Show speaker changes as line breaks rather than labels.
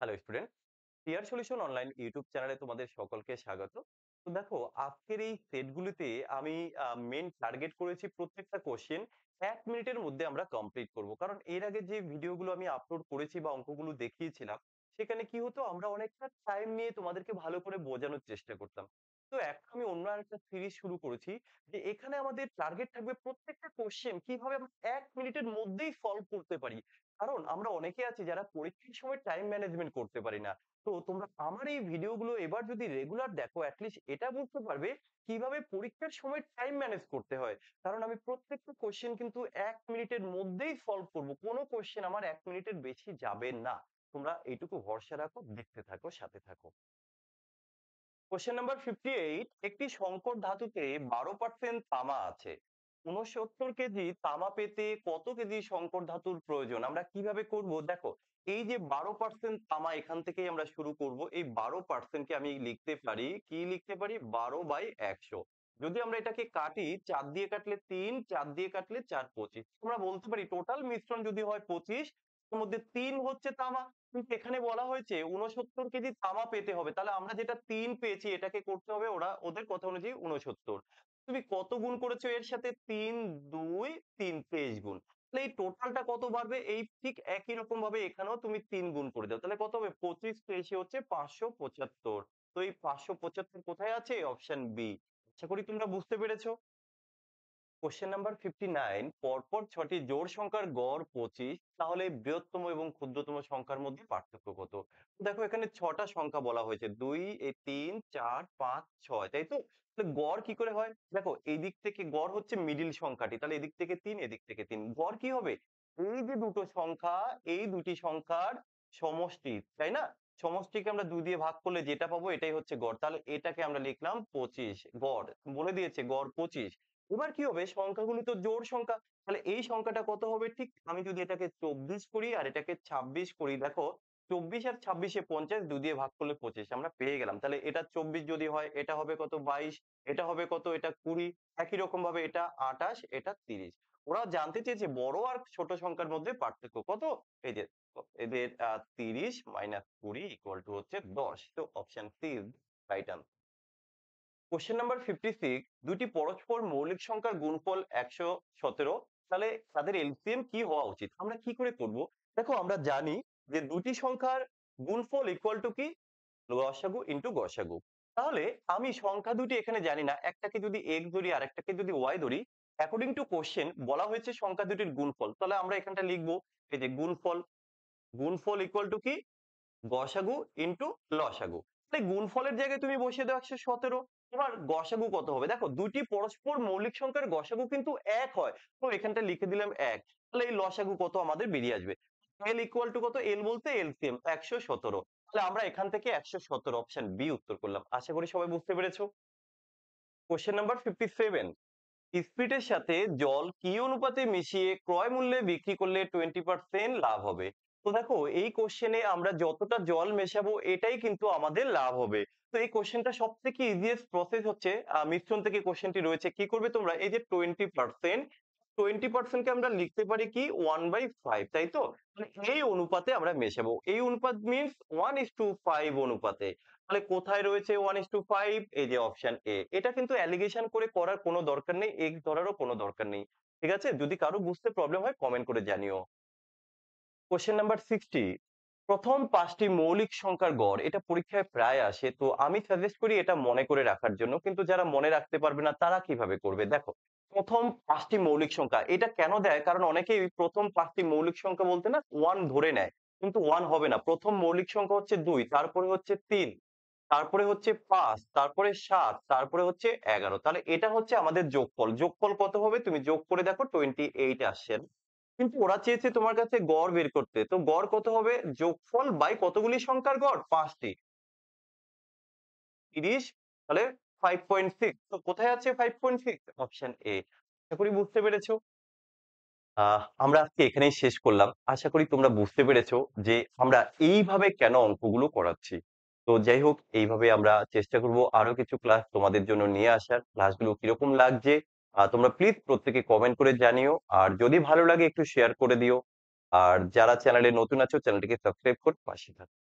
Hello student, টিয়ার solution online YouTube চ্যানেলে তোমাদের সকলকে স্বাগত। তো দেখো, আজকের এই সেটগুলিতে আমি মেন টার্গেট করেছি প্রত্যেকটা কোশ্চেন 1 মিনিটের মধ্যে আমরা কমপ্লিট করব। কারণ এর আগে যে ভিডিওগুলো আমি আপলোড করেছি বা অঙ্কগুলো দেখিয়েছিলাম, সেখানে কি হতো, আমরা অনেকটা টাইম নিয়ে তোমাদেরকে ভালো করে বোঝানোর চেষ্টা করতাম। তো এখন আমি অন্য একটা সিরিজ শুরু করেছি, যে এখানে আমাদের টার্গেট থাকবে প্রত্যেকটা কোশ্চেন কিভাবে আমরা 1 মিনিটের মধ্যেই সলভ করতে পারি। কারণ আমরা অনেকে আছি যারা পরীক্ষার সময় টাইম ম্যানেজমেন্ট করতে পারি না। তো তোমরা আমার এই ভিডিওগুলো এবার যদি রেগুলার দেখো, অ্যাটলিস্ট এটা বুঝতে পারবে কিভাবে পরীক্ষার সময় টাইম ম্যানেজ করতে হয়। কারণ আমি প্রত্যেকটা কোশ্চেন কিন্তু 1 মিনিটের মধ্যেই সলভ করব, কোনো কোশ্চেন আমার 1 মিনিটের বেশি যাবে না। তোমরা এইটুকু ভরসা রাখো, দেখতে থাকো, সাথে থাকো। কোশ্চেন নাম্বার 58, একটি সংকর ধাতুতে 12% তামা আছে। 69 কেজি তামা পেতে কত কেজি সংকর ধাতুর প্রয়োজন? আমরা কিভাবে করব দেখো, এই যে 12% তামা, এখান থেকেই আমরা শুরু করব। এই 12% কে আমি লিখতে পারি, কি লিখতে পারি, 12/100। যদি আমরা এটাকে কাটি, 4 দিয়ে কাটলে 3, 4 দিয়ে কাটলে 4 25, আমরা বলতে পারি টোটাল মিশ্রণ যদি হয় 25, এর মধ্যে 3 হচ্ছে তামা। কিন্তু এখানে বলা হয়েছে 69 কেজি তামা পেতে হবে, তাহলে আমরা যেটা 3 পেয়েছি এটাকে করতে হবে ওদের কথা অনুযায়ী 69। তুমি কত গুণ করেছো এর সাথে? 3 2 3 23 গুণ। তাহলে এই টোটালটা কত বাড়বে? এই ঠিক একই রকম ভাবে এখানেও তুমি 3 গুণ করে দাও, তাহলে কত হবে? 25 তেইশে হচ্ছে 575। তো এই 575 কোথায় আছে? Option B. আশা করি তোমরা বুঝতে পেরেছো। কোশ্চেন নাম্বার 59, পরপর 6টি জোড় সংখ্যার গড় 25, তাহলে বৃহত্তম এবং ক্ষুদ্রতম সংখ্যার মধ্যে পার্থক্য কত? দেখো, এখানে 6টা সংখ্যা বলা হয়েছে, 2 3 4 5 6, তাই তো? তাহলে গড় কি করে হয়? দেখো, এই দিক থেকে গড় হচ্ছে মিডিল সংখ্যাটি, তাহলে এদিক থেকে 3, এদিক থেকে 3, গড় কি হবে? এই যে দুটো সংখ্যা, এই দুটি সংখ্যার সমষ্টি, তাই না? সমষ্টিকে আমরা 2 দিয়ে ভাগ করলে যেটা পাবো এটাই হচ্ছে গড়, তাহলে এটাকে আমরা লিখলাম 25। গড় বলে দিয়েছে, গড় 25। এবার কি হবে, সংখ্যাগুলো তো জোড় সংখ্যা, তাহলে এই সংখ্যাটা কত হবে? ঠিক আমি যদি এটাকে 24 করি আর এটাকে 26 করি, দেখো 24 আর 26-এ 50, 2 দিয়ে ভাগ করলে 25, আমরা পেয়ে গেলাম। তাহলে এটা 24 যদি হয়, এটা হবে কত? 22। এটা হবে কত? এটা 20। একই রকম ভাবে এটা 28, এটা 30। ওরা জানতে চেয়েছে বড় আর ছোট সংখ্যার মধ্যে পার্থক্য কত। এই যে এদের 30 মাইনাস 20 ইকুয়াল টু হচ্ছে 10। তো option C right answer. Question number 56, দুটি পরস্পর মৌলিক সংখ্যার গুণফল 117, তাহলে তাদের এলসিএম কি হওয়া উচিত? আমরা কি করে করব? দেখো, আমরা জানি যে দুটি সংখ্যার গুণফল ইকুয়াল টু কি, লসাগু ইনটু গসাগু। তাহলে আমি সংখ্যা দুটি এখানে জানি না, একটাকে যদি এক্স ধরি আর একটাকে যদি ওয়াই ধরি, অ্যাকর্ডিং টু কোশ্চেন বলা হয়েছে সংখ্যা দুটির গুণফল, তাহলে আমরা এখানটা লিখবো এই যে গুণফল। গুণফল ইকুয়াল টু কি, গসাগু ইনটু লসাগু। তাহলে গুণফলের জায়গায় তুমি বসিয়ে দাও 117। এবার গসাগু কত হবে? দেখো, দুইটি পরস্পর মৌলিক সংখ্যার গসাগু কিন্তু এক হয়, তো এখানটা লিখে দিলাম 1। তাহলে এই লসাগু কত আমাদের বেরিয়ে আসবে? এল ইকুয়াল টু কত? এল বলতে এলসিএম 117। তাহলে আমরা এখান থেকে 117, অপশন বি উত্তর করলাম। আশা করি সবাই বুঝতে পেরেছো। কোশ্চেন নাম্বার 57, স্পিরিটের সাথে জল কি অনুপাতে মিশিয়ে ক্রয় মূল্যে বিক্রি করলে 20% লাভ হবে? তো দেখো, এই কোশ্চেনে আমরা যতটা জল মেশাবো এটাই কিন্তু আমাদের লাভ হবে। তো এই কোশ্চেনটা সব থেকে ইজিয়েস্ট প্রসেস হচ্ছে, মিশ্রণ থেকে কোশ্চেনটি রয়েছে, কি করবে তোমরা, এই যে 20%, 20% কে আমরা লিখতে পারি কি 1/5, তাই তো? মানে এই অনুপাতে আমরা মেশাবো, এই অনুপাত মিনস 1:5 অনুপাতে। তাহলে কোথায় রয়েছে 1:5? এই যে অপশন এ। এটা কিন্তু অ্যালিগেশন করে করার কোনো দরকার নেই, এক্স ধরারও কোনো দরকার নেই। ঠিক আছে? যদি কারো বুঝতে প্রবলেম হয় কমেন্ট করে জানিও। কোশ্চেন নাম্বার 60, প্রথম 5টি মৌলিক সংখ্যার গড়, এটা পরীক্ষায় প্রায় আসে, তো আমি সাজেস্ট করি এটা মনে করে রাখার জন্য। কিন্তু যারা মনে রাখতে পারবে না তারা কিভাবে করবে? দেখো, প্রথম 5টি মৌলিক সংখ্যা এটা কেন দেয়, কারণ অনেকেই প্রথম 5টি মৌলিক সংখ্যা বলতে না 1 ধরে নেয়, কিন্তু 1 হবে না। প্রথম মৌলিক সংখ্যা হচ্ছে 2, তারপরে হচ্ছে 3, তারপরে হচ্ছে 5, তারপরে 7, তারপরে হচ্ছে 11। তাহলে এটা হচ্ছে আমাদের যোগফল। যোগফল কত হবে? তুমি যোগ করে দেখো, 28 আসছে। কিন্তু ওরা চেয়েছে তোমার কাছে গড় বের করতে, তো গড় কত হবে? যোগফল বাই কতগুলি সংখ্যার গড়? 5টি। 30, তাহলে 5.6। তো কোথায় আছে 5.6? Option A. আশা করি বুঝতে পেরেছো। আমরা আজকে এখানেই শেষ করলাম। আশা করি তোমরা বুঝতে পেরেছো যে আমরা এইভাবে কেন অঙ্কগুলো করাচ্ছি। তো যাই হোক, এইভাবে আমরা চেষ্টা করব আরো কিছু ক্লাস তোমাদের জন্য নিয়ে আসার। ক্লাসগুলো কিরকম লাগছে তোমরা প্লিজ প্রত্যেকে কমেন্ট করে জানিও। আর যদি ভালো লাগে একটু শেয়ার করে দিও। আর যারা চ্যানেলে নতুন আছো, চ্যানেলটিকে সাবস্ক্রাইব করে পাশে থাকো।